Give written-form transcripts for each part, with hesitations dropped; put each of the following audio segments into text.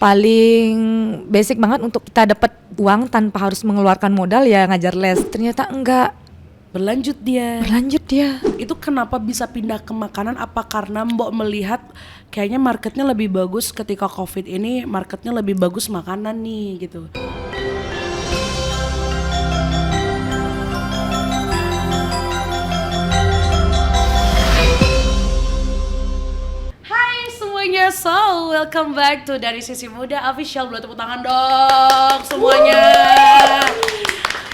paling basic banget untuk kita dapat uang tanpa harus mengeluarkan modal ya ngajar les. Ternyata enggak. Berlanjut dia. Itu kenapa bisa pindah ke makanan? Apa karena Mbok melihat kayaknya marketnya lebih bagus ketika COVID ini, marketnya lebih bagus makanan nih gitu? Hai semuanya, so welcome back to Dari Sisi Muda Official. Boleh tepuk tangan dong semuanya.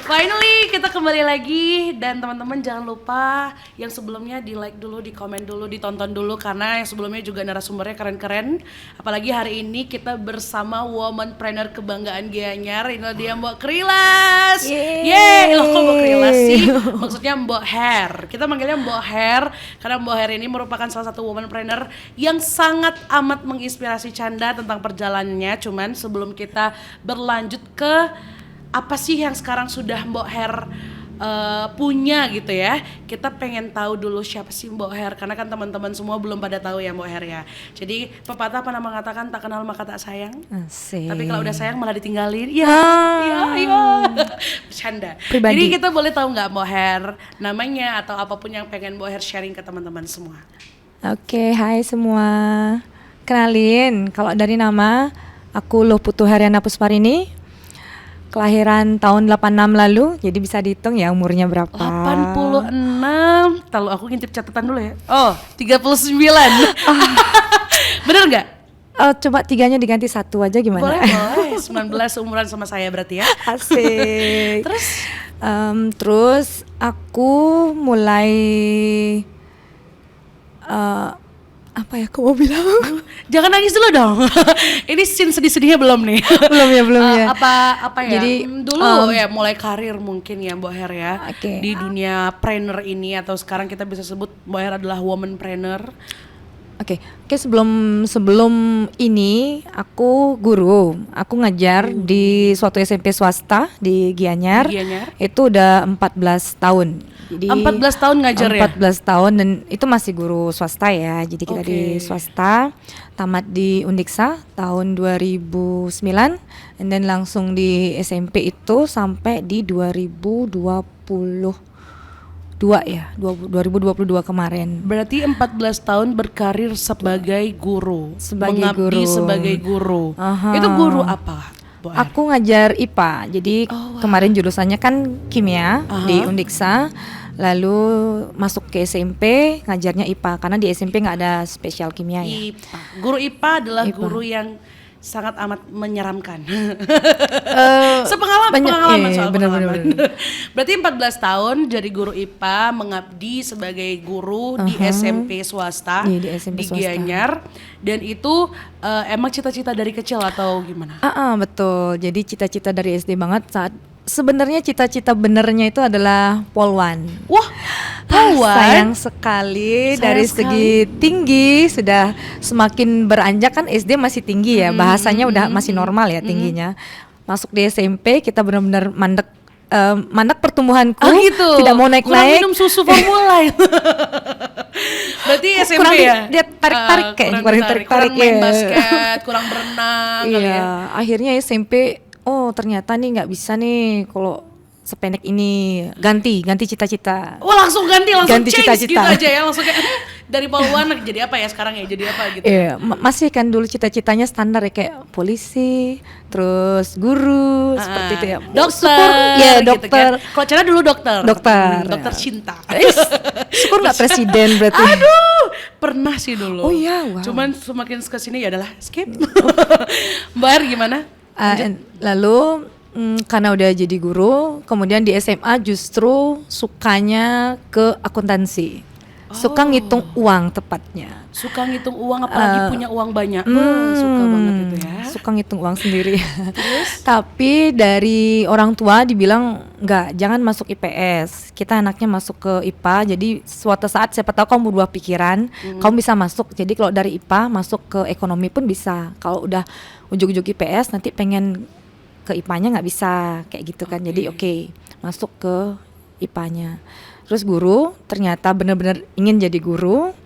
Finally kita kembali lagi, dan teman-teman jangan lupa yang sebelumnya di like dulu, di komen dulu, ditonton dulu, karena yang sebelumnya juga narasumbernya keren-keren. Apalagi hari ini kita bersama womanpreneur kebanggaan Gianyar, ini dia Mbok Krilas. Yeay, loh kok Mbok Krilas sih? Maksudnya Mbok Hair. Kita manggilnya Mbok Hair karena Mbok Hair ini merupakan salah satu womanpreneur yang sangat amat menginspirasi Canda tentang perjalanannya. Cuman sebelum kita berlanjut ke apa sih yang sekarang sudah Mbok Hair punya gitu ya, kita pengen tahu dulu siapa sih Mbok Hair, karena kan teman-teman semua belum pada tahu ya Mbok Hair ya. Jadi pepatah pernah mengatakan tak kenal maka tak sayang. Asik. Tapi kalau udah sayang malah ditinggalin. Iya. Bercanda. Pribadi. Jadi kita boleh tahu nggak Mbok Hair namanya atau apapun yang pengen Mbok Hair sharing ke teman-teman semua? Oke, hai semua. Kenalin, kalau dari nama aku Loh Putu Haryana Pusparini. Kelahiran tahun 86 lalu, jadi bisa dihitung ya umurnya berapa. 86, tahu aku ngintip catatan dulu ya. Oh, 39. Bener nggak? Coba tiganya diganti satu aja gimana? Boleh. 19 umuran sama saya berarti ya. Asik. Terus aku mulai apa ya aku mau bilang? Jangan nangis dulu dong. Ini scene sedih-sedihnya belum nih. belum ya. Apa ya? Jadi dulu ya mulai karir mungkin ya Mbok Hair ya. Okay. Di dunia trainer ini, atau sekarang kita bisa sebut Mbok Hair adalah womanpreneur. Oke, sebelum ini aku guru, aku ngajar di suatu SMP swasta di Gianyar. Itu udah 14 tahun. Jadi 14 tahun ngajar 14 tahun, dan itu masih guru swasta ya. Jadi kita di swasta, tamat di Undiksa tahun 2009, and then langsung di SMP itu sampai di 2022 kemarin. Berarti 14 tahun berkarir sebagai guru. Mengabdi sebagai guru. Itu guru apa? Aku ngajar IPA. Jadi kemarin jurusannya kan kimia di Undiksa. Lalu masuk ke SMP ngajarnya IPA, karena di SMP nggak ada spesial kimia ya. Guru IPA adalah guru yang sangat amat menyeramkan. Pengalaman soal pengalaman. Berarti 14 tahun jadi guru IPA, mengabdi sebagai guru di SMP swasta di Gianyar. Dan itu emang cita-cita dari kecil atau gimana? Betul. Jadi cita-cita dari SD banget. Sebenarnya cita-cita benernya itu adalah polwan. Wah, polwan. Sayang sekali dari segi tinggi sudah semakin beranjak, kan SD masih tinggi ya, bahasanya udah masih normal ya tingginya. Masuk di SMP kita benar-benar mandek pertumbuhanku, gitu. Tidak mau naik-naik. Kurang minum susu formula. Berarti SMP kurang ya? Dia tarik-tarik kurang main basket, kurang berenang kali ya. Akhirnya SMP, ternyata nih nggak bisa nih kalau sependek ini, ganti cita-cita. Langsung ganti cita-cita gitu aja ya, langsung kayak dari polwan jadi apa ya sekarang ya, jadi apa gitu. Iya, masih kan dulu cita-citanya standar ya, kayak polisi, terus guru, seperti itu ya. Dokter, dokter. Gitu kan. Kalau Cana dulu dokter cinta. Syukur nggak presiden berarti. Aduh, pernah sih dulu. Oh iya, wow. Cuman semakin kesini ya adalah skip. Mbak Hair gimana? Lalu karena udah jadi guru, kemudian di SMA justru sukanya ke akuntansi. Suka ngitung uang tepatnya. Suka ngitung uang, apalagi punya uang banyak. Suka banget itu ya. Suka ngitung uang sendiri. Tapi dari orang tua dibilang jangan masuk IPS. Kita anaknya masuk ke IPA. Jadi suatu saat siapa tahu kamu berubah pikiran, kamu bisa masuk. Jadi kalau dari IPA masuk ke ekonomi pun bisa. Kalau udah ujung-ujung IPS nanti pengen ke IPA-nya nggak bisa kayak gitu kan. Jadi masuk ke IPA-nya. Terus guru, ternyata benar-benar ingin jadi guru.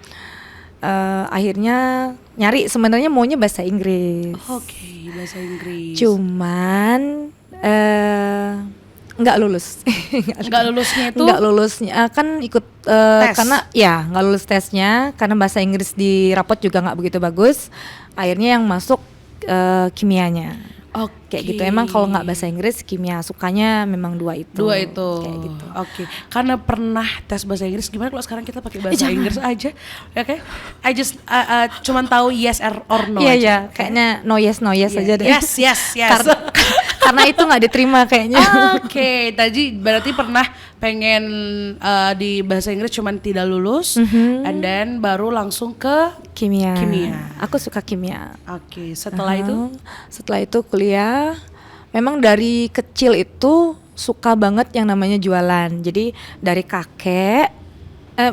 akhirnya nyari sebenarnya maunya bahasa Inggris. Oke, bahasa Inggris. Cuman nggak lulus. Nggak lulusnya itu? Nggak lulusnya kan ikut Tes. karena ya nggak lulus tesnya karena bahasa Inggris di rapot juga nggak begitu bagus. Akhirnya yang masuk kimianya. Oke. Kayak gitu. Emang kalau nggak bahasa Inggris kimia sukanya memang dua itu. Kayak gitu. Oke. Karena pernah tes bahasa Inggris, gimana kalau sekarang kita pakai bahasa Inggris aja? Oke. I just cuman tahu yes or no. Iya aja. iya, kayaknya no yes aja deh. Yes. Karena itu nggak diterima kayaknya. Oke, tadi berarti pernah pengen di bahasa Inggris cuman tidak lulus, and then baru langsung ke Kimia. Kimia. Aku suka kimia. Oke, setelah itu Setelah itu kuliah, memang dari kecil itu suka banget yang namanya jualan. Jadi dari kakek,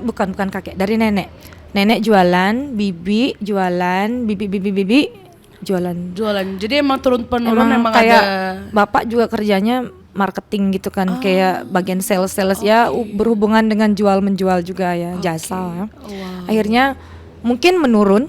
bukan kakek, dari nenek. Nenek jualan, bibi jualan, bibi jualan. Jadi emang turun-temurun emang kayak ada. bapak juga kerjanya marketing gitu kan, kayak bagian sales ya, berhubungan dengan jual menjual juga ya, jasa. Wow. Akhirnya mungkin menurun.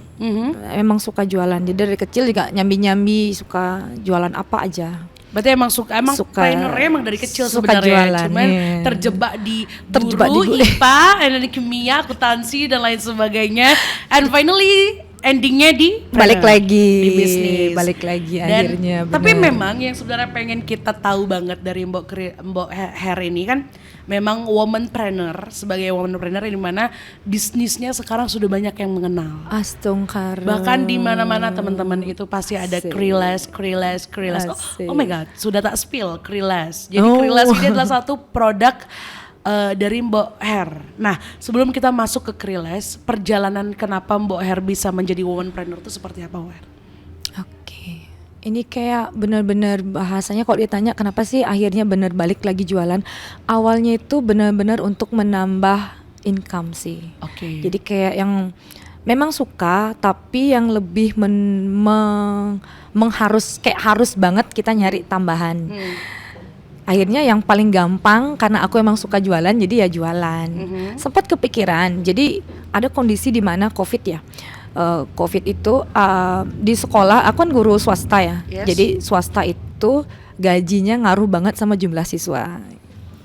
Emang suka jualan. Jadi dari kecil juga nyambi suka jualan apa aja. Berarti emang suka plannernya emang dari kecil suka sebenarnya. jualan, Cuman iya. terjebak di Terjebak guru, di IPA, and then kimia, akuntansi dan lain sebagainya. And finally endingnya di Balik lagi di bisnis. Balik lagi Dan, akhirnya. tapi bener. memang yang sebenarnya pengen kita tahu banget dari Mbok Her ini kan memang womanpreneur, sebagai womanpreneur di mana bisnisnya sekarang sudah banyak yang mengenal. Astungkar. Bahkan di mana-mana teman-teman itu pasti ada Asik. Kriles. Asik. Oh my god, sudah tak spill Kriles. Jadi Oh. Kriles ini adalah satu produk dari Mbok Her. Nah, sebelum kita masuk ke Kriles, perjalanan kenapa Mbok Her bisa menjadi womanpreneur itu seperti apa, Her? Oke. Ini kayak benar-benar bahasanya kalau ditanya kenapa sih akhirnya benar balik lagi jualan. Awalnya itu benar-benar untuk menambah income sih. Oke. Jadi kayak yang memang suka tapi yang lebih harus banget kita nyari tambahan. Akhirnya yang paling gampang karena aku emang suka jualan jadi ya jualan. Sempat kepikiran. Jadi ada kondisi di mana Covid ya. Covid itu di sekolah aku kan guru swasta ya. Yes. Jadi swasta itu gajinya ngaruh banget sama jumlah siswa.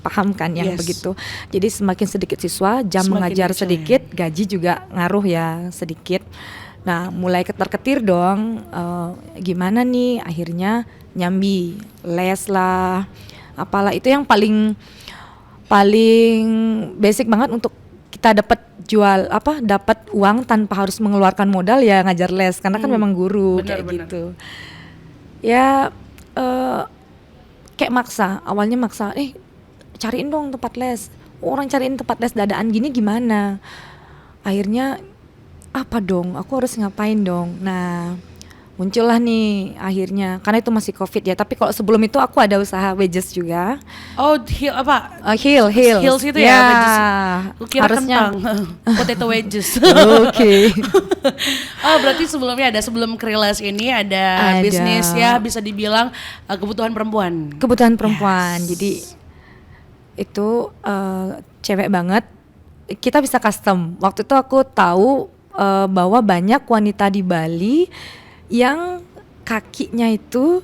Paham kan yang Yes. begitu. Jadi semakin sedikit siswa, jam Semakin mengajar kecil, sedikit, gaji juga ngaruh ya sedikit. Nah, mulai ketar-ketir dong, gimana nih akhirnya nyambi les lah, apalah itu yang paling basic banget untuk kita dapat uang tanpa harus mengeluarkan modal ya ngajar les karena kan memang guru Benar. gitu. Ya kayak awalnya maksa, cariin dong tempat les. Orang cariin tempat les dadaan gini gimana? Akhirnya apa dong? Aku harus ngapain dong? Nah, muncullah nih akhirnya karena itu masih Covid ya. Tapi kalau sebelum itu aku ada usaha wedges juga. Oh, apa? Heels itu ya, wedges. Kukira harusnya. kentang. Potato wedges. Oke. Oh, berarti sebelum Kriles ini ada bisnis ya bisa dibilang kebutuhan perempuan. Kebutuhan perempuan. Yes. Jadi itu cewek banget. Kita bisa custom. Waktu itu aku tahu bahwa banyak wanita di Bali yang kakinya itu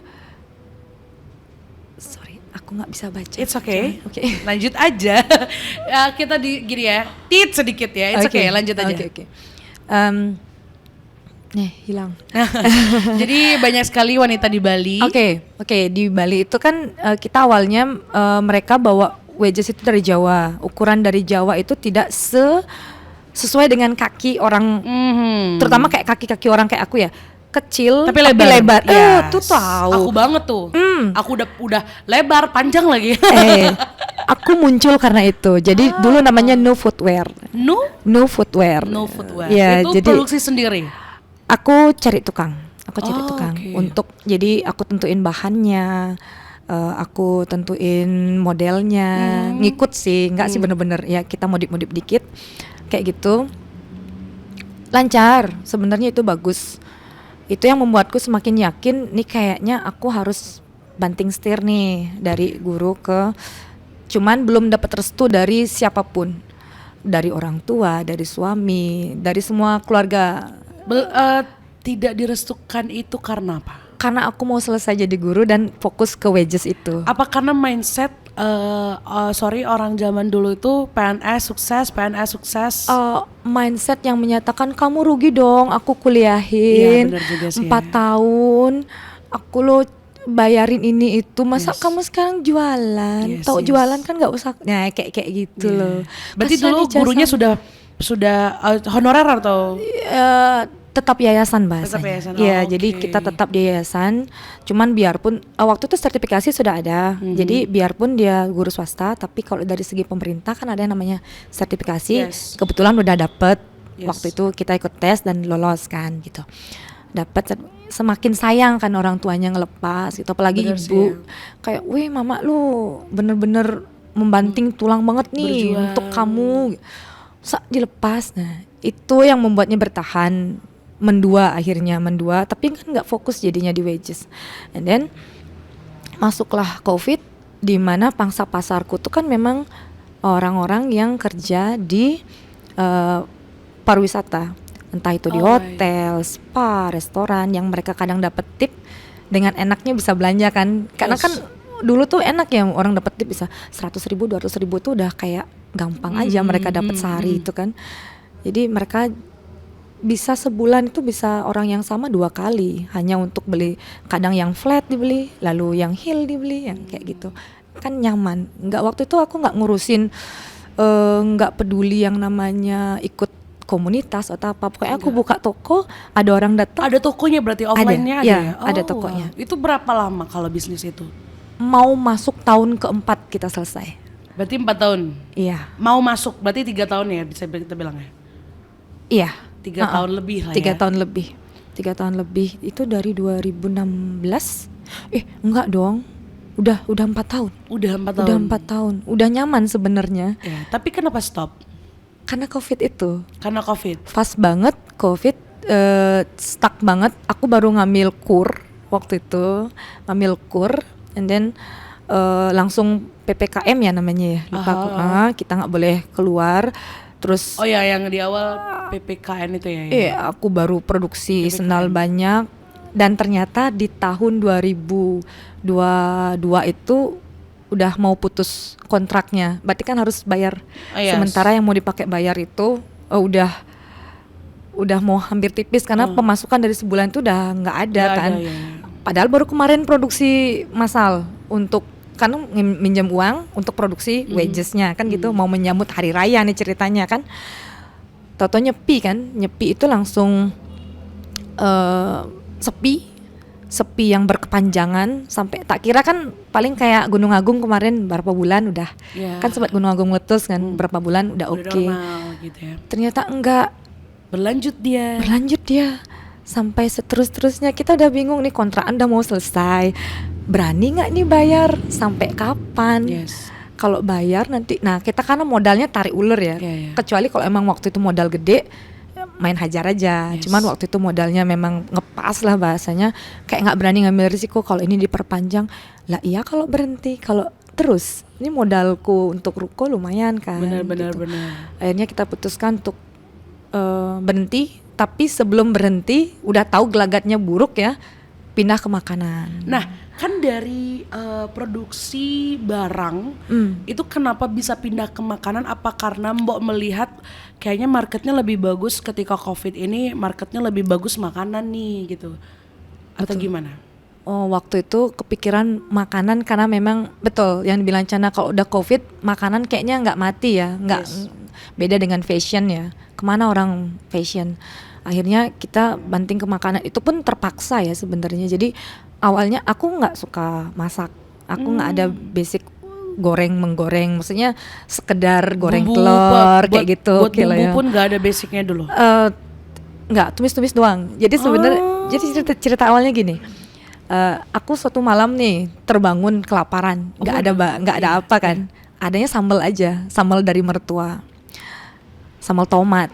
aku nggak bisa baca. It's okay. Oke. Lanjut aja. Kita gini ya. Tit sedikit ya. It's okay. Lanjut aja. Oke. Hilang. Jadi banyak sekali wanita di Bali. Oke. Di Bali itu kan kita awalnya mereka bawa wedges itu dari Jawa. Ukuran dari Jawa itu tidak sesuai dengan kaki orang, terutama kayak kaki-kaki orang kayak aku ya. Kecil tapi lebar. Yes. Tuh tahu. Aku banget tuh. Aku udah lebar, panjang lagi. Aku muncul karena itu. Jadi dulu namanya No Footwear. No Footwear. Ya, itu jadi produksi sendiri. Aku cari tukang. Okay. Untuk jadi aku tentuin bahannya. Aku tentuin modelnya. Ngikut sih, enggak sih bener-bener ya kita modif-modif dikit. Kayak gitu. Lancar. Sebenarnya itu bagus. Itu yang membuatku semakin yakin nih kayaknya aku harus banting setir nih dari guru ke, cuman belum dapat restu dari siapapun. dari orang tua, dari suami, dari semua keluarga. Tidak direstukan itu karena apa? Karena aku mau selesai jadi guru dan fokus ke wages itu. Apa karena mindset orang zaman dulu itu PNS sukses? Mindset yang menyatakan kamu rugi dong, aku kuliahin Iya, benar juga sih 4 tahun, aku lo bayarin ini itu, masa Yes. kamu sekarang jualan? Yes, Tahu yes. jualan kan nggak usah, nah kayak gitu Iya. loh. Berarti Kasihan dulu ijazah. gurunya sudah honorer atau? Tetap yayasan bahasanya. Tetap yayasan, Iya, oh, jadi oke. kita tetap di yayasan. Cuman biarpun waktu itu sertifikasi sudah ada. Jadi biarpun dia guru swasta, tapi kalau dari segi pemerintah kan ada yang namanya sertifikasi. Yes. Kebetulan udah dapet. Yes. Waktu itu kita ikut tes dan lolos kan gitu. Dapat, semakin sayang kan orang tuanya ngelepas gitu, apalagi Bener sih, ibu. ya. Kayak, "Wih, mama lu bener-bener membanting tulang banget nih Berjuang. untuk kamu." Dilepas. Nah, itu yang membuatnya bertahan. Akhirnya mendua, tapi kan nggak fokus jadinya di wages. And then masuklah COVID, di mana pangsa pasarku tuh kan memang orang-orang yang kerja di pariwisata, entah itu di Oh, hotel, spa, restoran, yang mereka kadang dapat tip dengan enaknya bisa belanja kan, karena Yes. kan dulu tuh enak ya, orang dapat tip bisa 100.000, 200.000 tuh udah kayak gampang aja mereka dapat sehari itu kan. Jadi mereka bisa sebulan itu bisa orang yang sama 2 kali hanya untuk beli, kadang yang flat dibeli, lalu yang heel dibeli, yang kayak gitu kan nyaman. Nggak, waktu itu aku nggak ngurusin, nggak peduli yang namanya ikut komunitas atau apa, pokoknya aku buka toko, ada orang datang, Ada tokonya berarti offline-nya ada ya, ya? ada tokonya. Itu berapa lama kalau bisnis itu? mau masuk tahun keempat kita selesai. Berarti 4 tahun. Iya, Mau masuk berarti 3 tahun ya bisa kita bilang ya. iya. 3 tahun lebih lah 3 ya. tahun lebih. 3 tahun lebih itu dari 2016. Enggak dong. Udah 4 tahun. Udah 4 tahun. Udah 4 tahun. Udah nyaman sebenarnya. Ya, tapi kenapa stop? Karena COVID itu. Karena COVID. Pas banget COVID, stuck banget. Aku baru ngambil kur waktu itu. Ngambil kur and then langsung PPKM ya namanya ya. Lupa aku. Kita nggak boleh keluar. Terus Oh ya, yang di awal PPKN itu ya. aku baru produksi sendal banyak, dan ternyata di tahun 2022 itu udah mau putus kontraknya. Berarti kan harus bayar. Yes. Sementara yang mau dipakai bayar itu udah mau hampir tipis karena pemasukan dari sebulan itu udah nggak ada Nggak kan. ada, ya. Padahal baru kemarin produksi massal untuk kan minjem uang untuk produksi wagesnya kan gitu, mau menyambut hari raya nih ceritanya kan. Toto nyepi itu langsung sepi yang berkepanjangan, sampai tak kira kan paling kayak Gunung Agung kemarin berapa bulan udah. Ya. Kan sempat Gunung Agung meletus kan, berapa bulan udah Udah oke. normal gitu ya. Ternyata enggak, Berlanjut dia. berlanjut dia sampai seterus-terusnya. Kita udah bingung nih, kontrakan udah mau selesai, berani nggak nih bayar, sampai kapan? Yes. Kalau bayar nanti, nah kita karena modalnya tarik ulur ya. Iya, iya. Kecuali kalau emang waktu itu modal gede, main hajar aja. Yes. Cuman waktu itu modalnya memang ngepas lah bahasanya, kayak nggak berani ngambil risiko kalau ini diperpanjang. Lah iya kalau berhenti, kalau terus ini modalku untuk ruko lumayan kan. Benar. Akhirnya kita putuskan untuk berhenti, tapi sebelum berhenti udah tahu gelagatnya buruk ya, pindah ke makanan. Nah, kan dari produksi barang itu kenapa bisa pindah ke makanan? Apa karena Mbok melihat kayaknya marketnya lebih bagus ketika COVID ini, marketnya lebih bagus makanan nih gitu, atau gimana? Oh, waktu itu kepikiran makanan karena memang betul yang dibilang Cana, kalau udah COVID makanan kayaknya nggak mati ya, nggak. Yes. Beda dengan fashion ya, kemana orang fashion. Akhirnya kita banting ke makanan, itu pun terpaksa ya sebenarnya. Jadi awalnya aku nggak suka masak, aku nggak ada basic menggoreng, maksudnya sekedar goreng Bumbu, telur kayak gitu. Buat oke lah bumbu ya. pun nggak ada basicnya dulu. Nggak, tumis-tumis doang. Jadi sebenarnya, jadi cerita awalnya gini. Aku suatu malam nih terbangun kelaparan, nggak ada apa kan. Adanya sambal aja, sambal dari mertua, sambal tomat.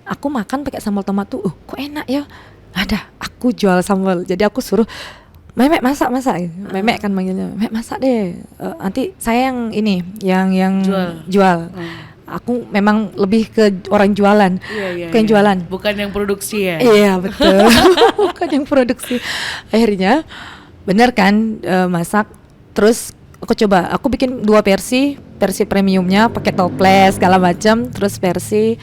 Aku makan pakai sambal tomat tuh, kok enak ya. Ada, aku jual sambal. Jadi aku suruh Memek masak. Memek kan manggilnya, Memek masak deh. Nanti saya yang ini, yang jual. Aku memang lebih ke orang jualan, Iya, ke yang iya. jualan. Bukan yang produksi ya. Iya betul, bukan yang produksi. Akhirnya bener kan, masak. Terus aku bikin 2 versi, versi premiumnya pakai toples segala macam, terus versi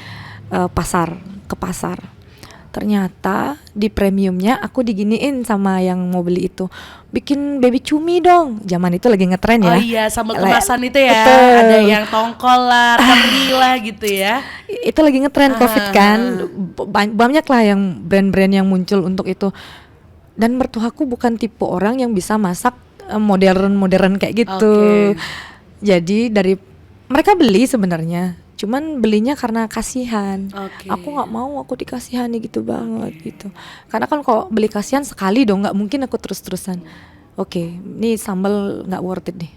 ke pasar. Ternyata di premiumnya aku diginiin sama yang mau beli itu, bikin baby cumi dong. Zaman itu lagi ngetren ya. Oh iya, sambal Kayak- kemasan itu ya. Betul. Ada yang tongkol lah, teri lah gitu ya. Itu lagi ngetren COVID kan, banyak lah yang brand-brand yang muncul untuk itu. Dan mertuaku bukan tipe orang yang bisa masak modern kayak gitu. Oke. Jadi mereka beli sebenarnya, cuman belinya karena kasihan. Oke. Aku nggak mau, aku dikasihani gitu banget gitu. Karena kan kalau beli kasihan sekali dong, nggak mungkin aku terus-terusan. Oke, ini sambal nggak worth it deh.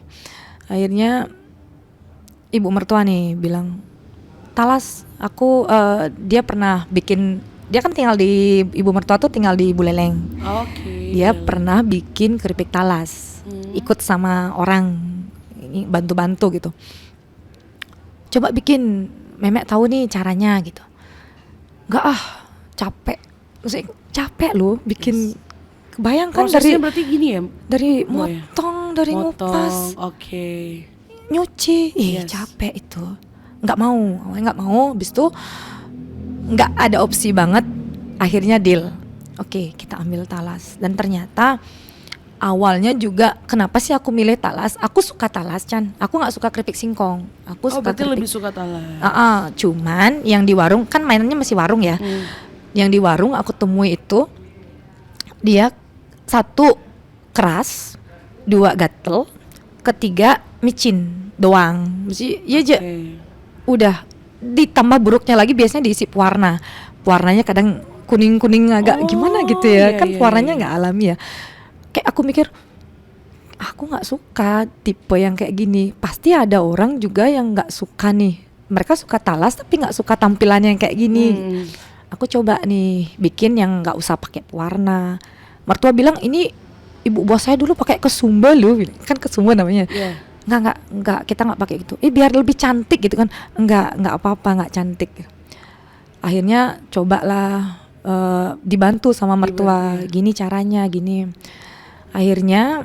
Akhirnya ibu mertua nih bilang, Talas, dia pernah bikin, dia kan ibu mertua tuh tinggal di Buleleng. Oke. Dia pernah bikin keripik talas, ikut sama orang bantu-bantu gitu. Coba bikin, Memek tahu nih caranya gitu. Enggak capek. Maksudnya capek loh bikin. Bayangkan Prosesnya berarti gini ya. dari Oh, ya. motong, dari ngupas, Oke. nyuci, Yes. capek itu. Nggak mau, habis itu nggak ada opsi banget. Akhirnya deal. Oke, kita ambil talas. Dan ternyata awalnya juga kenapa sih aku milih talas? Aku suka talas, Chan. Aku nggak suka keripik singkong. Aku Oh, suka berarti keripik. lebih suka talas. Cuman yang di warung kan mainannya masih warung ya. Yang di warung aku temui itu dia 1 keras, 2 gatel, ketiga micin doang. Mesti ya aja. Oke. Udah ditambah buruknya lagi biasanya diisi pewarna. Pewarnanya kadang kuning-kuning agak gimana gitu ya. Iya, Kan iya, pewarnanya iya. nggak alami ya. Kayak aku mikir, aku nggak suka tipe yang kayak gini. Pasti ada orang juga yang nggak suka nih. Mereka suka talas tapi nggak suka tampilannya yang kayak gini. Aku coba nih bikin yang nggak usah pakai pewarna. Mertua bilang ini ibu bos saya dulu pakai kesumba loh, kan kesumba namanya. Iya. Enggak, kita nggak pakai gitu. Biar lebih cantik gitu kan. Enggak apa-apa, nggak cantik. Akhirnya cobalah, dibantu sama mertua, gini caranya, gini. Akhirnya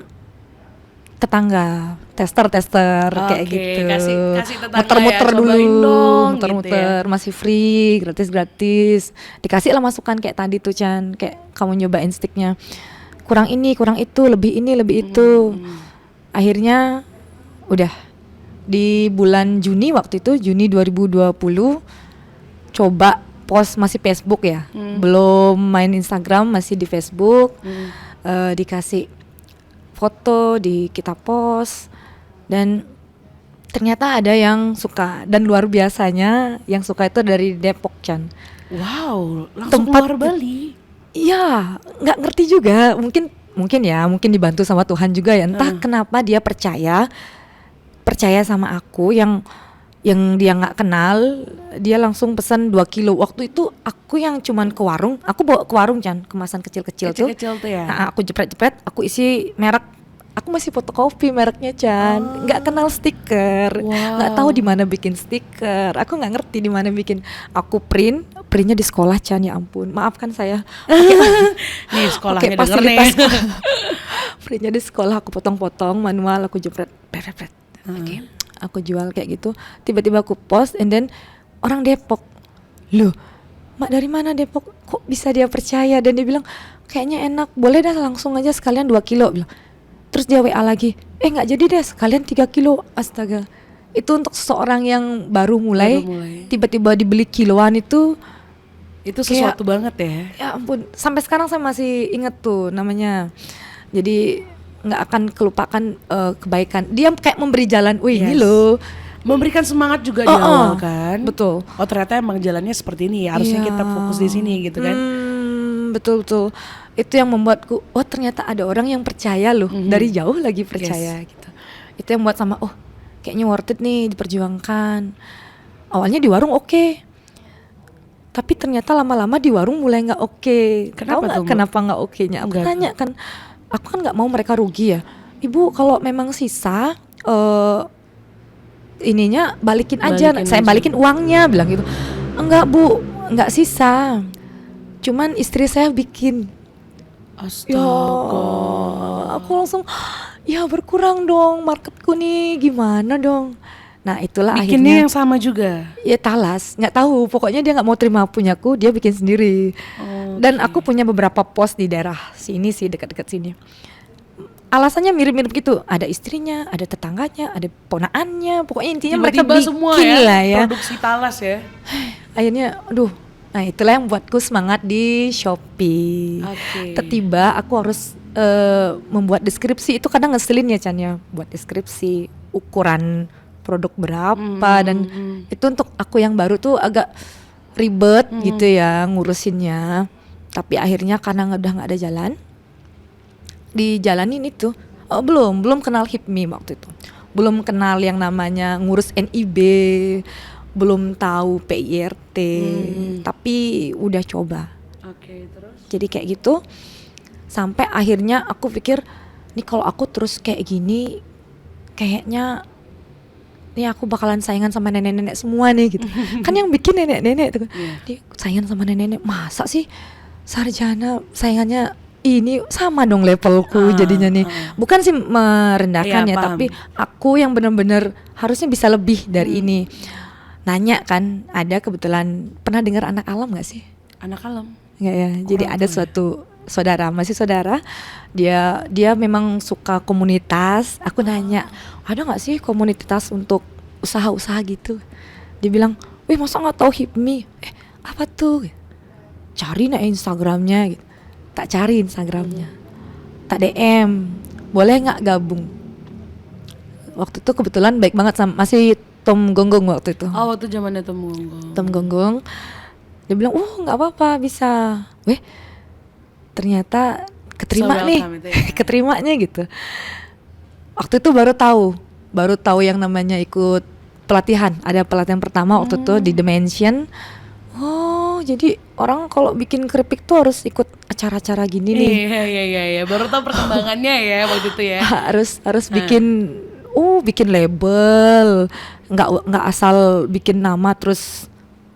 tetangga tester kayak Oke, gitu. kasih tetangga Muter-muter ya, dulu, cobain dong, muter-muter, gitu masih free, gratis. Dikasih lah masukan kayak tadi tuh, Chan, kayak kamu nyobain sticknya. Kurang ini, kurang itu, lebih ini, lebih itu. Akhirnya udah di bulan Juni waktu itu, Juni 2020, coba post masih Facebook ya, belum main Instagram, masih di Facebook. Dikasih foto, kita post, dan ternyata ada yang suka. Dan luar biasanya yang suka itu dari Depok, Chan. Wow, langsung Tempat- keluar Bali. Iya, nggak ngerti juga. Mungkin dibantu sama Tuhan juga ya. Entah kenapa dia percaya sama aku yang dia nggak kenal. Dia langsung pesan 2 kilo. Waktu itu aku yang cuman ke warung. Aku bawa ke warung, Chan, kemasan kecil-kecil tuh. Kecil-kecil tuh ya. Nah, aku jepret-jepret, aku isi merek. Aku masih fotokopi mereknya, Chan. Nggak kenal stiker, nggak tahu di mana bikin stiker. Aku nggak ngerti di mana bikin. Aku printnya di sekolah, Chan. Ya ampun, maafkan saya. Nih sekolahnya Oke, denger nih. fasilitas printnya di sekolah, aku potong-potong manual, aku jepret. Oke, aku jual kayak gitu. Tiba-tiba aku post, and then orang Depok, loh, Mak dari mana Depok? Kok bisa dia percaya? Dan dia bilang kayaknya enak, boleh dah langsung aja sekalian 2 kilo. Bilang. Terus dia WA lagi, nggak jadi deh, sekalian 3 kilo. Astaga, itu untuk seseorang yang baru mulai. Tiba-tiba dibeli kiloan itu Sesuatu banget ya. ya ampun, sampai sekarang saya masih inget tuh namanya. Jadi nggak akan kelupakan kebaikan. Dia kayak memberi jalan, ini loh. Memberikan semangat juga di awal kan. Betul. Oh ternyata emang jalannya seperti ini ya. Harusnya kita fokus di sini gitu kan. Betul. Itu yang membuatku, oh ternyata ada orang yang percaya loh, dari jauh lagi percaya gitu. Itu yang membuat sama, oh kayaknya worth it nih diperjuangkan. Awalnya di warung oke. Tapi ternyata lama-lama di warung mulai nggak oke. Kenapa tuh, Mbak? Kenapa nggak oke-nya? Aku tanya kan, aku kan nggak mau mereka rugi ya. Ibu kalau memang sisa, ininya balikin aja, Balikin saya aja. balikin uangnya, bilang gitu. Enggak Bu, enggak sisa, cuman istri saya bikin. Ya, Astaga. aku langsung ya berkurang dong marketku nih, gimana dong. Nah itulah Bikinnya akhirnya yang sama juga. ya talas, nggak tahu, pokoknya dia nggak mau terima punyaku, dia bikin sendiri. Dan aku punya beberapa pos di daerah sini sih, dekat-dekat sini. Alasannya mirip-mirip gitu, ada istrinya, ada tetangganya, ada ponaannya, pokoknya intinya mereka Tiba-tiba bikin semua lah ya. produksi talas ya. Akhirnya, aduh, nah itulah yang buatku semangat di Shopee. Oke. Tiba-tiba aku harus membuat deskripsi, itu kadang ngeselin ya Chan ya, buat deskripsi, ukuran produk berapa, dan itu untuk aku yang baru tuh agak ribet gitu ya ngurusinnya. Tapi akhirnya karena udah nggak ada jalan, dijalanin itu. Belum kenal HIPMI waktu itu, belum kenal yang namanya ngurus NIB, belum tahu PIRT, tapi udah coba. Oke, terus? Jadi kayak gitu, sampai akhirnya aku pikir, nih kalau aku terus kayak gini, kayaknya nih aku bakalan saingan sama nenek-nenek semua nih gitu. Kan yang bikin nenek-nenek tuh, dia saingan sama nenek-nenek, masa sih sarjana saingannya ini, sama dong levelku jadinya nih. Bukan sih merendahkan Iya, ya, paham. tapi aku yang benar-benar harusnya bisa lebih dari ini. Nanya kan, ada kebetulan pernah dengar anak alam nggak sih? Anak alam. Nggak ya. Jadi ada suatu saudara, masih saudara, dia memang suka komunitas. Aku nanya, ada nggak sih komunitas untuk usaha-usaha gitu? Dia bilang, wih masa nggak tahu HIPMI? Apa tuh? Cari nih Instagramnya gitu. Tak cari Instagramnya, tak DM, boleh nggak gabung? Waktu itu kebetulan baik banget sama, masih Tom Gonggong waktu itu. Oh, waktu zamannya Tom Gonggong. Tom Gonggong, dia bilang, nggak apa-apa, bisa. Ternyata keterima So nih, welcome itu ya. keterimanya gitu. Waktu itu baru tahu yang namanya ikut pelatihan. Ada pelatihan pertama waktu itu di Dimension. Oh, jadi orang kalau bikin keripik tuh harus ikut acara-acara gini nih. Iya. Baru tahu perkembangannya ya waktu itu ya. harus bikin label, nggak asal bikin nama terus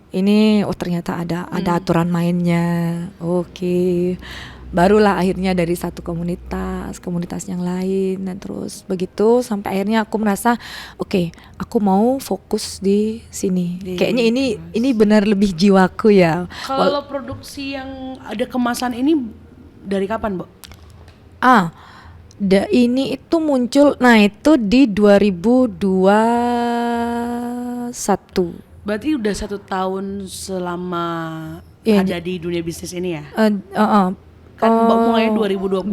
ini. Ternyata ada aturan mainnya. Oke. Barulah akhirnya dari satu komunitas yang lain, dan terus begitu sampai akhirnya aku merasa oke, aku mau fokus di sini. Kayaknya ini benar lebih jiwaku ya. Kalau produksi yang ada kemasan ini dari kapan, Mbak? Ini itu muncul, nah itu di 2021. Berarti udah 1 tahun selama Iya, ada di dunia bisnis ini ya? Kan Mbak mulai 2020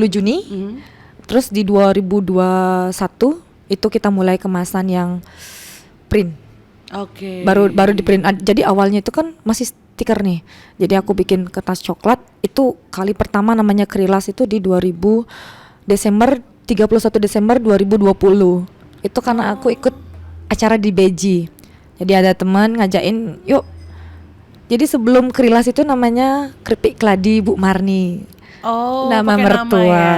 Juni. Terus di 2021 itu kita mulai kemasan yang print. Oke. Baru di print. Jadi awalnya itu kan masih stiker nih. Jadi aku bikin kertas coklat itu kali pertama namanya Krilas itu di 31 Desember 2020. Itu karena aku ikut acara di Beji. Jadi ada teman ngajain, yuk. Jadi sebelum Krilas itu namanya Keripik Keladi Bu Marni. Oh, Nama pakai mertua. ya.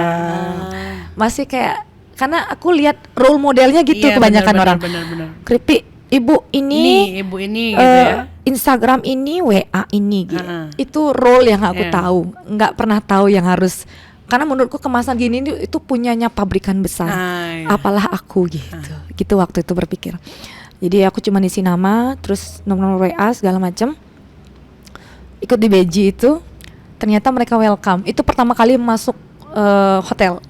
Masih kayak, karena aku lihat role modelnya gitu Iya, kebanyakan orang. Benar. Keripik ibu ini, Ibu ini gitu ya. Instagram ini, WA ini gitu. Heeh. Itu role yang aku Iya. tahu. Nggak pernah tahu yang harus, karena menurutku kemasan gini itu punyanya pabrikan besar. Iya. Apalah aku gitu. Gitu waktu itu berpikir. Jadi aku cuma isi nama, terus nomor WA segala macam. Ikut di Beji itu, ternyata mereka welcome. Itu pertama kali masuk hotel.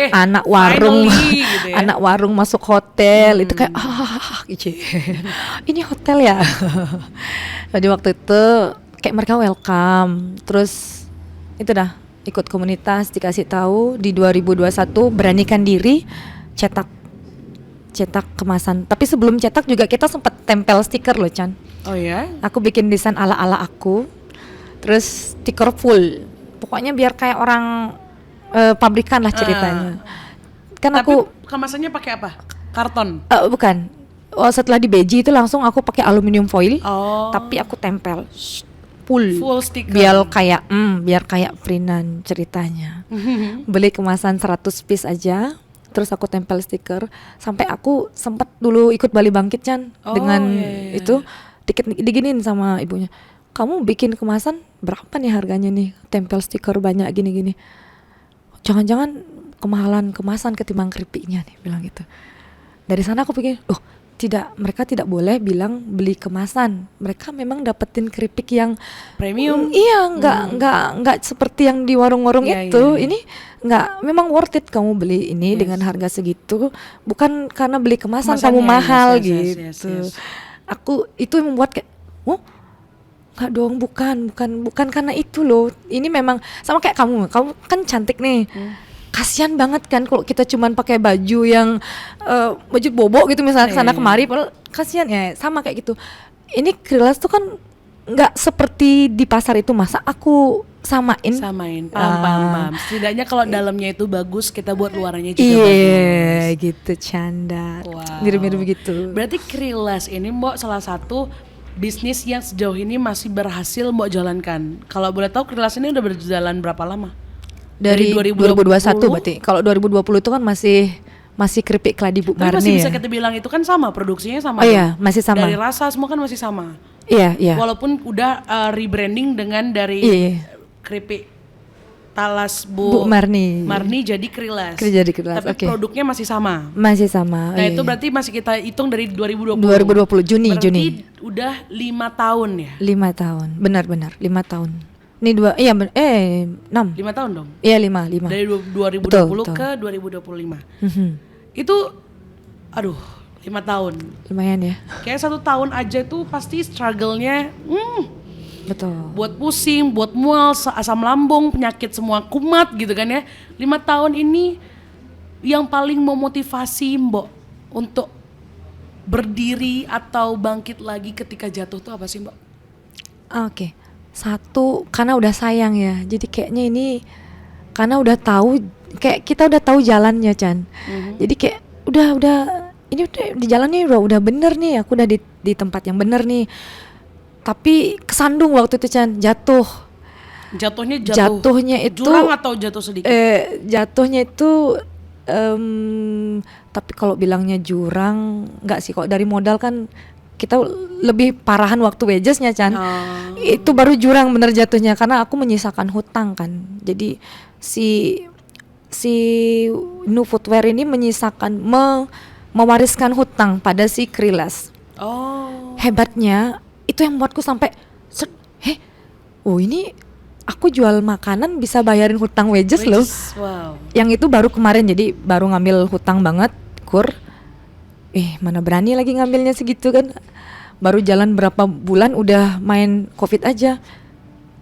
Anak warung, Finally, gitu ya. anak warung masuk hotel itu kayak gitu. Ini hotel ya. Jadi waktu itu kayak mereka welcome. Terus itu dah ikut komunitas, dikasih tahu di 2021 beranikan diri cetak kemasan. Tapi sebelum cetak juga kita sempat tempel stiker loh, Chan. Oh ya? Aku bikin desain ala-ala aku, terus stiker full. Pokoknya biar kayak orang pabrikan lah ceritanya. Kan Tapi aku kemasannya pakai apa? Karton. bukan. Setelah di Beji itu langsung aku pakai aluminium foil, Oh. tapi aku tempel full stiker. biar kayak printan ceritanya. Beli kemasan 100 piece aja. terus aku tempel stiker, sampai aku sempat dulu ikut Bali Bangkit Chan dengan itu dikit diginin sama ibunya. Kamu bikin kemasan berapa nih harganya nih? Tempel stiker banyak gini-gini. Jangan-jangan kemahalan kemasan ketimbang keripiknya nih, bilang gitu. Dari sana aku pikir, oh tidak, mereka tidak boleh bilang beli kemasan. Mereka memang dapetin keripik yang premium. Iya, nggak seperti yang di warung-warung itu. Ini nggak, memang worth it kamu beli ini dengan harga segitu. Bukan karena beli kemasan kamu mahal gitu. Aku itu yang membuat kayak, oh nggak dong, bukan karena itu loh. Ini memang sama kayak kamu kan cantik nih. Kasian banget kan kalau kita cuman pakai baju yang baju bobo gitu misalnya kesana kemari, padahal kasian ya, sama kayak gitu. Ini Krilas tuh kan nggak seperti di pasar itu, masa aku samain. Paham. Setidaknya kalau dalamnya itu bagus, kita buat luarannya juga bagus. Iya gitu, canda. Mirip-mirip begitu. Berarti Krilas ini Mbok salah satu bisnis yang sejauh ini masih berhasil Mbok jalankan. Kalau boleh tahu Krilas ini udah berjalan berapa lama? Dari 2021 berarti. Kalau 2020 itu kan masih keripik keladi Bu Marni. Tapi masih bisa kita bilang itu kan sama, produksinya sama. Oh iya, masih sama. Dari rasa semua kan masih sama. Iya. Walaupun udah rebranding dengan dari keripik Talas Bu Marni jadi Krilas. Tapi okay. produknya masih sama. Masih sama. Nah, itu berarti masih kita hitung dari 2020. Juni. Berarti udah 5 tahun ya? 5 tahun. Benar 5 tahun. Ini 6. 5 tahun dong? Iya 5. Dari 2020 betul. Ke 2025. Itu 5 tahun. Lumayan ya. Kayak 1 tahun aja tuh pasti struggle-nya betul. Buat pusing, buat mual, asam lambung, penyakit semua kumat gitu kan ya. 5 tahun ini yang paling memotivasi Mbok untuk berdiri atau bangkit lagi ketika jatuh tuh apa sih Mbok? Oke. Satu, karena udah sayang ya. Jadi kayaknya ini karena udah tahu, kayak kita udah tahu jalannya Chan. Jadi kayak udah ini udah di jalannya udah bener nih. Aku udah di tempat yang bener nih. Tapi kesandung waktu itu Chan, jatuhnya itu jurang atau jatuh sedikit? Jatuhnya itu tapi kalau bilangnya jurang enggak sih, kok dari modal kan kita lebih parahan waktu wagesnya Chan. Itu baru jurang bener jatuhnya, karena aku menyisakan hutang kan. Jadi si New Footwear ini menyisakan mewariskan hutang pada si Krilas. Hebatnya itu yang membuatku sampai ini aku jual makanan bisa bayarin hutang wages loh. Wow. Yang itu baru kemarin, jadi baru ngambil hutang banget kur. Mana berani lagi ngambilnya segitu kan. Baru jalan berapa bulan udah main COVID aja.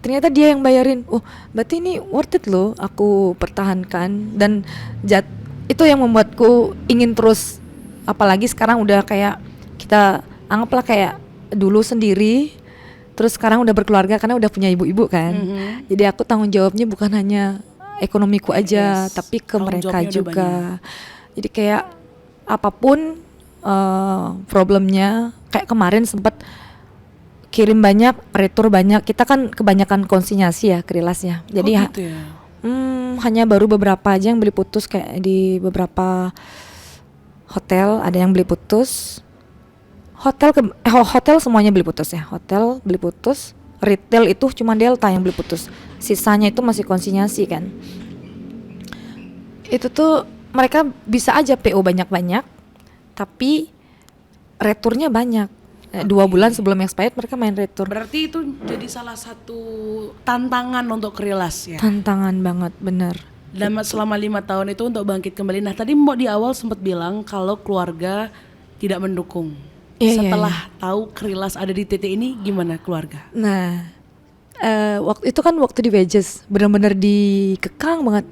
Ternyata dia yang bayarin. Berarti ini worth it loh aku pertahankan. Dan itu yang membuatku ingin terus. Apalagi sekarang udah kayak kita anggaplah kayak dulu sendiri. Terus sekarang udah berkeluarga karena udah punya ibu-ibu kan. Jadi aku tanggung jawabnya bukan hanya ekonomiku aja, tapi ke mereka juga. Jadi kayak apapun problemnya, kayak kemarin sempat kirim banyak, retur banyak. Kita kan kebanyakan konsinyasi ya Krilasnya. Jadi gitu ya? Hanya baru beberapa aja yang beli putus, kayak di beberapa hotel ada yang beli putus. Hotel semuanya beli putus ya. Hotel beli putus. Retail itu cuma Delta yang beli putus. Sisanya itu masih konsinyasi kan. Itu tuh mereka bisa aja PO banyak-banyak, tapi returnya banyak. 2 bulan sebelum expired mereka main retur. Berarti itu jadi salah satu tantangan untuk Krilas ya? Tantangan banget, bener. Dan selama 5 tahun itu untuk bangkit kembali. Nah tadi Mbok di awal sempat bilang kalau keluarga tidak mendukung. Setelah tahu Krilas ada di titik ini, gimana keluarga? Nah, waktu itu kan waktu di wages benar-benar dikekang banget.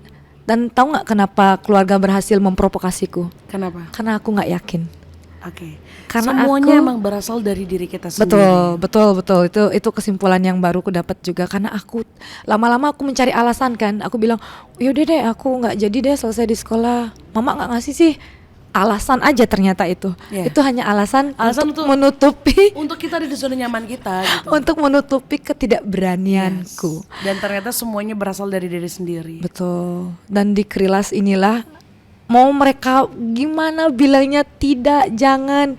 Dan tahu nggak kenapa keluarga berhasil memprovokasiku? Kenapa? Karena aku nggak yakin. Karena semuanya emang berasal dari diri kita sendiri. Betul. Itu kesimpulan yang baru aku dapat juga, karena aku lama-lama aku mencari alasan kan. Aku bilang, yaudah deh aku nggak jadi deh selesai di sekolah. Mama nggak ngasih sih. Alasan aja ternyata itu. Itu hanya alasan untuk menutupi. Untuk kita di zona nyaman kita gitu. Untuk menutupi ketidakberanianku. Dan ternyata semuanya berasal dari diri sendiri. Betul. Dan di Krilas inilah mau mereka gimana bilangnya tidak, jangan.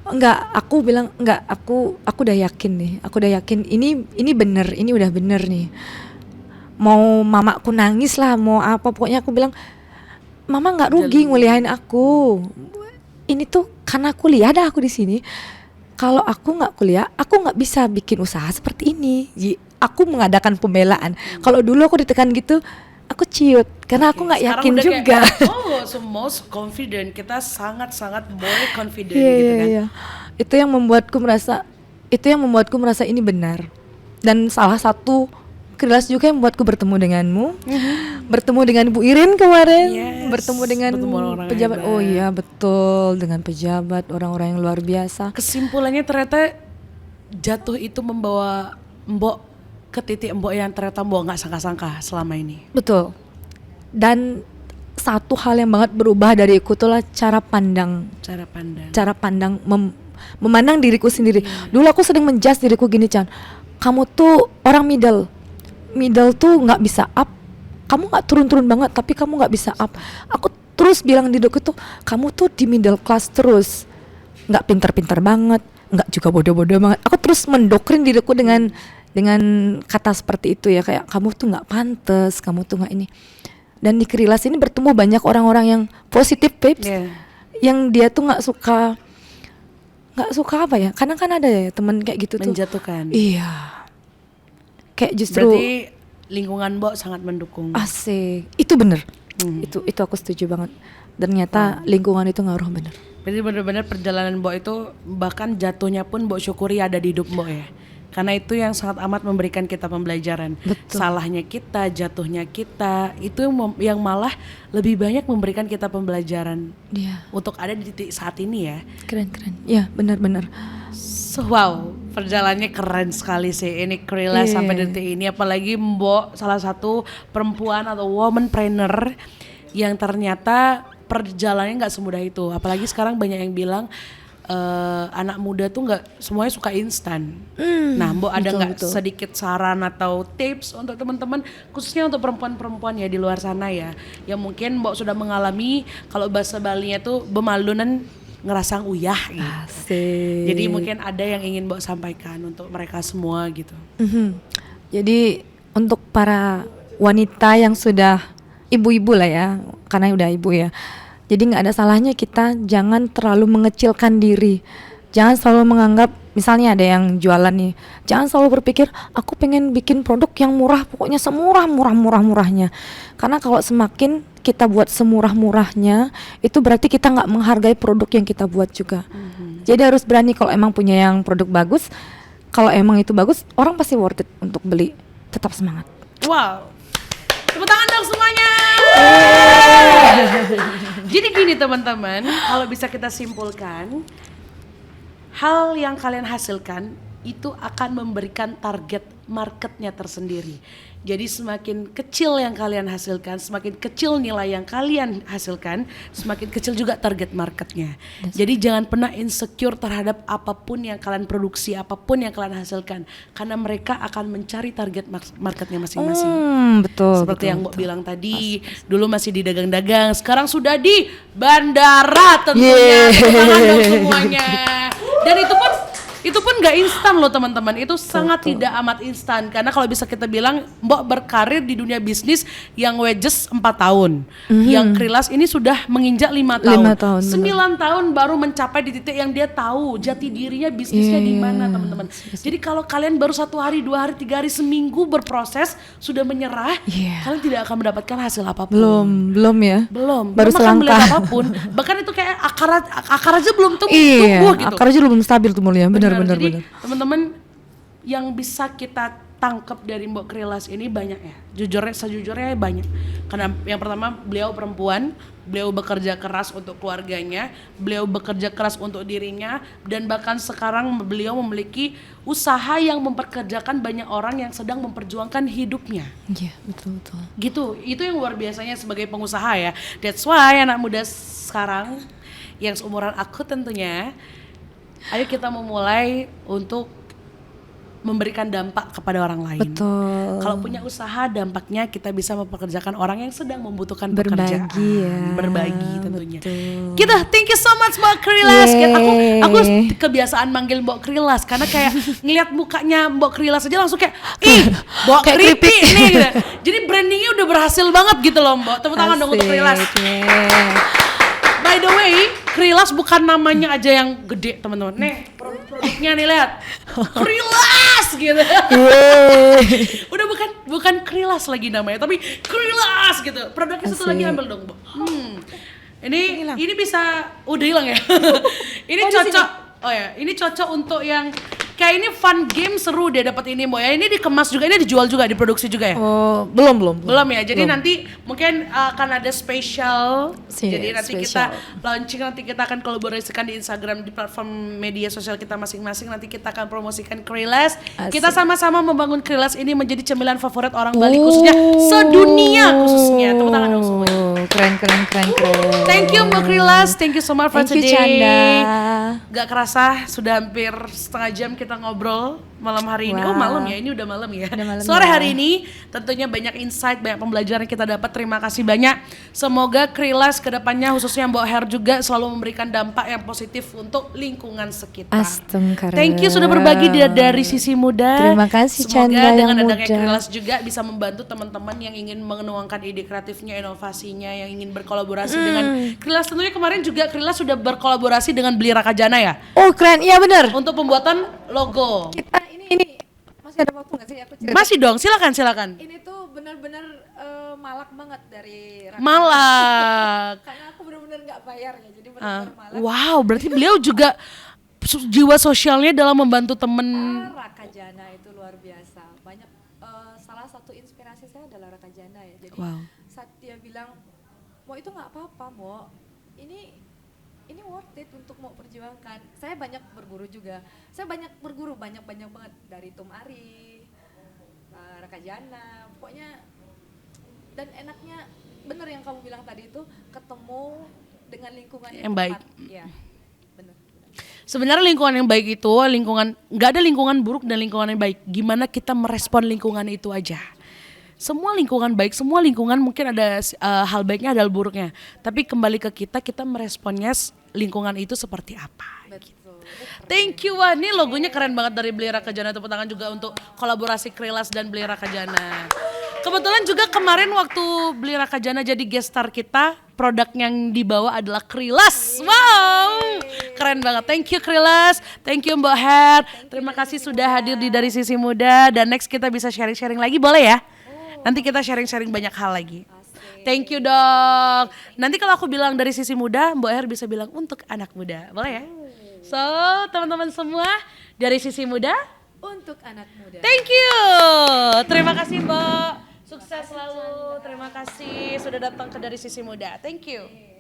Enggak, aku bilang enggak, aku udah yakin nih, aku udah yakin ini bener, ini udah bener nih. Mau mamaku nangis lah, mau apa, pokoknya aku bilang mama nggak rugi nguliahin aku. Ini tuh karena kuliah dah aku di sini. Kalau aku nggak kuliah, aku nggak bisa bikin usaha seperti ini. Aku mengadakan pembelaan. Kalau dulu aku ditekan gitu, aku ciut karena aku nggak yakin udah juga. Kayak, so most confident, kita sangat-sangat more confident Iya, gitu kan. iya. Itu yang membuatku merasa ini benar. Dan salah satu Krilas juga yang membuatku bertemu denganmu, bertemu dengan Bu Irin kemarin, Yes, bertemu dengan bertemu orang-orang pejabat. hebat. Oh iya betul, dengan pejabat, orang-orang yang luar biasa. Kesimpulannya ternyata jatuh itu membawa Mbok ke titik Mbok yang ternyata Mbok nggak sangka-sangka selama ini. Betul. Dan satu hal yang banget berubah dariku itulah cara pandang memandang diriku sendiri. Dulu aku sering menjudge diriku gini, Chan, kamu tuh orang middle tuh nggak bisa up, kamu nggak turun-turun banget tapi kamu nggak bisa up. Aku terus bilang di diriku tuh, kamu tuh di middle class terus, nggak pintar-pintar banget, nggak juga bodoh-bodoh banget. Aku terus mendokrin diriku dengan kata seperti itu ya, kayak kamu tuh nggak pantas, kamu tuh nggak ini. Dan di Krilas ini bertemu banyak orang-orang yang positif, babes, yang dia tuh nggak suka apa ya, kadang kan ada ya teman kayak gitu menjatuhkan. Iya, kayak justru berarti lingkungan Mbok sangat mendukung. Asik, itu bener. Itu aku setuju banget. Ternyata lingkungan itu ngaruh bener. Berarti benar-benar perjalanan Mbok itu bahkan jatuhnya pun Mbok syukuri ada di hidup Mbok ya. Karena itu yang sangat amat memberikan kita pembelajaran. Betul. Salahnya kita, jatuhnya kita, itu yang malah lebih banyak memberikan kita pembelajaran. Iya. Untuk ada di titik saat ini ya. Keren. Ya, benar-benar. So, wow, perjalanannya keren sekali sih ini Krilas sampai detik ini. Apalagi Mbok salah satu perempuan atau womanpreneur yang ternyata perjalanannya nggak semudah itu. Apalagi sekarang banyak yang bilang anak muda tuh nggak semuanya suka instan. Nah, Mbok ada nggak sedikit saran atau tips untuk teman-teman, khususnya untuk perempuan-perempuan ya di luar sana ya, yang mungkin Mbok sudah mengalami, kalau bahasa Balinya tuh bemalunan ngerasang uyah gitu. Asik. Jadi mungkin ada yang ingin Mbok sampaikan untuk mereka semua gitu. Jadi untuk para wanita yang sudah ibu-ibu lah ya, karena udah ibu ya, jadi nggak ada salahnya kita jangan terlalu mengecilkan diri. Jangan selalu menganggap, misalnya ada yang jualan nih, jangan selalu berpikir aku pengen bikin produk yang murah, pokoknya semurah-murahnya. Karena kalau semakin kita buat semurah-murahnya, itu berarti kita nggak menghargai produk yang kita buat juga. Jadi harus berani, kalau emang punya yang produk bagus, kalau emang itu bagus, orang pasti worth it untuk beli. Tetap semangat. Wow, tepuk tangan dong semuanya. Jadi gini teman-teman, kalau bisa kita simpulkan, hal yang kalian hasilkan itu akan memberikan target marketnya tersendiri. Jadi semakin kecil yang kalian hasilkan, semakin kecil nilai yang kalian hasilkan, semakin kecil juga target marketnya. Jadi jangan pernah insecure terhadap apapun yang kalian produksi, apapun yang kalian hasilkan, karena mereka akan mencari target marketnya masing-masing. Betul. Seperti yang Mbok bilang tadi, dulu masih di dagang-dagang, sekarang sudah di bandara tentunya. Tepuk tangan dong semuanya. Dan itu pun nggak instan loh teman-teman, itu sangat tidak amat instan. Karena kalau bisa kita bilang Mbok berkarir di dunia bisnis yang wages 4 tahun, yang Krilas ini sudah menginjak 5 tahun, 9 tahun baru mencapai di titik yang dia tahu jati dirinya bisnisnya di mana teman-teman. Jadi kalau kalian baru 1 hari, 2 hari, 3 hari, seminggu berproses sudah menyerah, kalian tidak akan mendapatkan hasil apapun. Belum ya. Baru selangkah apapun. Bahkan itu kayak akar aja belum tumbuh gitu. Akar aja belum stabil tuh mulia. Benar. Jadi teman-teman yang bisa kita tangkap dari Mbok Krilas ini banyak ya. Sejujurnya banyak. Karena yang pertama, beliau perempuan, beliau bekerja keras untuk keluarganya, beliau bekerja keras untuk dirinya, dan bahkan sekarang beliau memiliki usaha yang memperkerjakan banyak orang yang sedang memperjuangkan hidupnya. Iya, betul. Gitu, itu yang luar biasanya sebagai pengusaha ya. That's why anak muda sekarang yang seumuran aku tentunya, ayo kita memulai untuk memberikan dampak kepada orang lain. Betul. Kalau punya usaha, dampaknya kita bisa mempekerjakan orang yang sedang membutuhkan Berbagi pekerjaan. ya. Berbagi tentunya. Betul. Kita thank you so much Mbak Krilas. Yeay. Aku kebiasaan manggil Mbak Krilas karena kayak ngelihat mukanya Mbak Krilas aja langsung kayak ih, Mbak Kayak Kripi nih gitu. Jadi brandingnya udah berhasil banget gitu loh Mbak. Tepuk tangan dong untuk Krilas. By the way, Krilas bukan namanya aja yang gede teman-teman. Nih produknya nih lihat, Krilas gitu. Udah bukan Krilas lagi namanya, tapi Krilas gitu. Produknya satu lagi ambil dong, Bu. Ini bisa udah hilang ya. Ini cocok. Oh ya, ini cocok untuk yang kayak ini fun game seru deh dapat ini Mbak ya. Ini dikemas juga, ini dijual juga, diproduksi juga ya? Oh, belum. Belum ya. Jadi nanti mungkin akan ada spesial. Iya, Jadi nanti spesial. kita launching, nanti kita akan kolaborasikan di Instagram, di platform media sosial kita masing-masing. Nanti kita akan promosikan Krilas. Kita sama-sama membangun Krilas ini menjadi cemilan favorit orang Bali khususnya sedunia khususnya. Tepuk tangan dong semuanya. Keren. Thank you Mbak Krilas, thank you so much for Thank you, today. Canda. Gak kerasa sudah hampir setengah jam kita ngobrol malam hari ini. Oh Wow. malam ya, ini udah malam ya. Udah malam Sore ya. hari ini tentunya banyak insight, banyak pembelajaran yang kita dapat. Terima kasih banyak. Semoga Krilas kedepannya khususnya Mbak Her juga selalu memberikan dampak yang positif untuk lingkungan sekitar. Astagfirullah. Thank you sudah berbagi dari sisi muda. Terima kasih, Semoga Chandra dengan yang adanya muda. Krilas juga bisa membantu teman-teman yang ingin menuangkan ide kreatifnya, inovasinya, yang ingin berkolaborasi dengan Krilas. Tentunya kemarin juga Krilas sudah berkolaborasi dengan Beli Rakajana ya Oh, keren. Iya benar. untuk pembuatan logo. Kita ini masih ada waktu nggak sih aku cerita? Masih dong, silakan. Ini tuh benar-benar malak banget dari Raka. Malak. Karena aku benar-benar nggak bayar ya, jadi benar-benar malak. Wow, berarti beliau juga jiwa sosialnya dalam membantu temen. Raka Jana itu luar biasa. Banyak salah satu inspirasi saya adalah Raka Jana ya. Jadi Wow. saat dia bilang, "Mo itu nggak apa-apa, Mo. Ini worth it untuk mau perjuangkan." Saya banyak berguru juga. Saya banyak berguru banyak banget dari Tum Ari, Raka Jana. Pokoknya dan enaknya bener yang kamu bilang tadi itu ketemu dengan lingkungan Yang baik. Iya. Bener. Sebenarnya lingkungan yang baik itu nggak ada lingkungan buruk dan lingkungan yang baik. Gimana kita merespon lingkungan itu aja. Semua lingkungan baik, semua lingkungan mungkin ada hal baiknya, ada hal buruknya. Tapi kembali ke kita meresponnya lingkungan itu seperti apa. Betul. Thank you, wah ini logonya keren banget dari Beli Rakajana. Tepuk tangan juga untuk kolaborasi Krilas dan Beli Rakajana. Kebetulan juga kemarin waktu Beli Rakajana jadi guest star kita, produk yang dibawa adalah Krilas. Wow, keren banget. Thank you Krilas, thank you Mbak Her. Terima kasih sudah hadir di Dari Sisi Muda. Dan next kita bisa sharing-sharing lagi, boleh ya? Nanti kita sharing-sharing banyak hal lagi. Thank you dong. Nanti kalau aku bilang dari sisi muda, Mbak Her bisa bilang untuk anak muda. Boleh ya? So, teman-teman semua, dari sisi muda, Untuk anak muda. thank you. Terima kasih Mbak. Sukses selalu. Terima kasih sudah datang ke Dari Sisi Muda. Thank you.